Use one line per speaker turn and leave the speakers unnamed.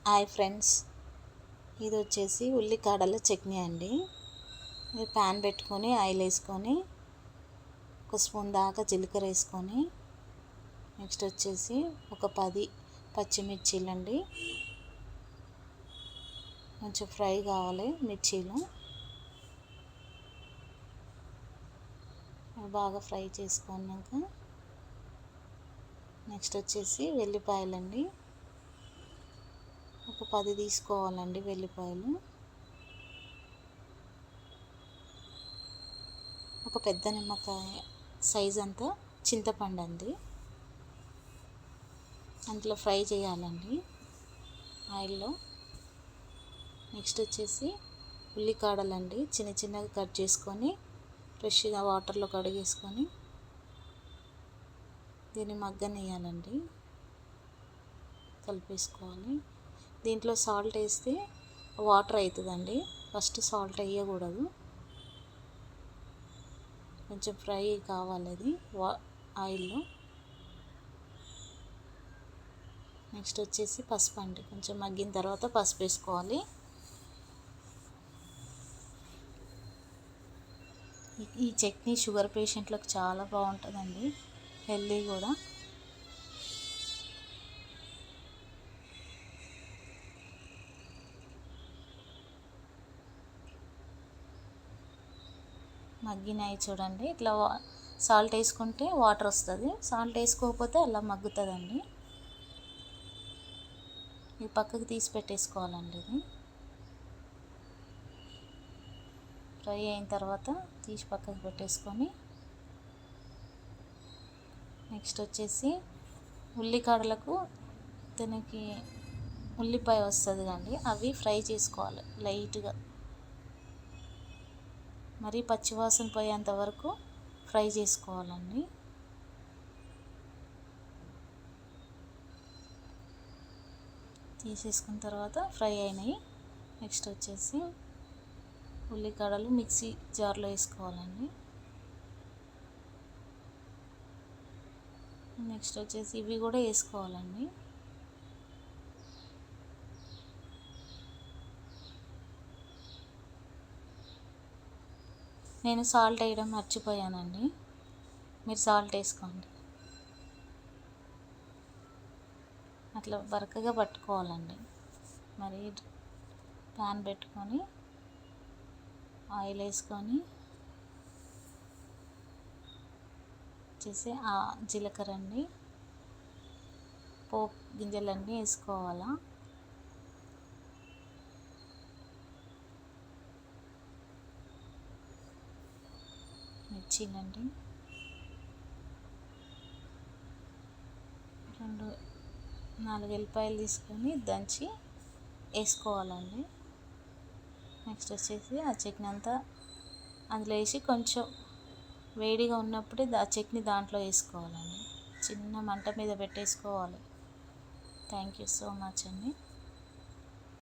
Hi friends, ఇది వచ్చేసి ఉల్లికాడల చట్నీ అండి. ఇది ప్యాన్ పెట్టుకొని ఆయిల్ వేసుకొని ఒక స్పూన్ దాకా జీలకర్ర వేసుకొని నెక్స్ట్ వచ్చేసి ఒక 10 పచ్చిమిర్చీలండి. కొంచెం ఫ్రై కావాలి మిర్చీలు, బాగా ఫ్రై చేసుకున్నాక నెక్స్ట్ వచ్చేసి వెల్లిపాయలండి. ఒక 10 తీసుకోవాలండి వెల్లిపాయలు. ఒక పెద్ద నిమ్మకాయ సైజ్ అంతా చింతపండు అండి, అందులో ఫ్రై చేయాలండి ఆయిల్లో. నెక్స్ట్ వచ్చేసి ఉల్లికాడలండి, చిన్న చిన్నగా కట్ చేసుకొని ఫ్రెష్గా వాటర్లో కడిగేసుకొని దీన్ని మగ్గనియాలండి, కలిపేసుకోవాలి. దీంట్లో సాల్ట్ వేస్తే వాటర్ అవుతుందండి, ఫస్ట్ సాల్ట్ వేయకూడదు. కొంచెం ఫ్రై కావాలి అది ఆయిల్లో. నెక్స్ట్ వచ్చేసి పసుపు అండి, కొంచెం మగ్గిన తర్వాత పసుపు వేసుకోవాలి. ఈ చట్నీ షుగర్ పేషెంట్లకు చాలా బాగుంటుందండి, హెల్దీ కూడా. మగ్గినాయి చూడండి, ఇట్లా సాల్ట్ వేసుకుంటే వాటర్ వస్తుంది, సాల్ట్ వేసుకోకపోతే అలా మగ్గుతుందండి. ఇది పక్కకు తీసి పెట్టేసుకోవాలండి. ఇది ఫ్రై అయిన తర్వాత తీసి పక్కకు పెట్టేసుకొని నెక్స్ట్ వచ్చేసి ఉల్లికాడలకు దీనికి ఉల్లిపాయ వస్తుంది కండి, అవి ఫ్రై చేసుకోవాలి లైట్గా, మరీ పచ్చివాసన పోయేంత వరకు ఫ్రై చేసుకోవాలండి. తీసేసుకున్న తర్వాత ఫ్రై అయినాయి. నెక్స్ట్ వచ్చేసి ఉల్లికాడలు మిక్సీ జార్లో వేసుకోవాలండి. నెక్స్ట్ వచ్చేసి ఇవి కూడా వేసుకోవాలండి. నేను సాల్ట్ వేయడం మర్చిపోయానండి, మీరు సాల్ట్ వేసుకోండి. అట్లా బరకగా పట్టుకోవాలండి. మరి ప్యాన్ పెట్టుకొని ఆయిల్ వేసుకొని వచ్చేసి జీలకర్ర అండి, పోపు గింజలన్నీ వేసుకోవాలా. మిర్చీలండి 4 వెల్లిపాయలు తీసుకొని దంచి వేసుకోవాలండి. నెక్స్ట్ వచ్చేసి ఆ చట్నీ అంతా అందులో వేసి కొంచెం వేడిగా ఉన్నప్పుడే ఆ చట్నీ దాంట్లో వేసుకోవాలండి. చిన్న మంట మీద పెట్టేసుకోవాలి. థ్యాంక్ యూ సో మచ్ అండి.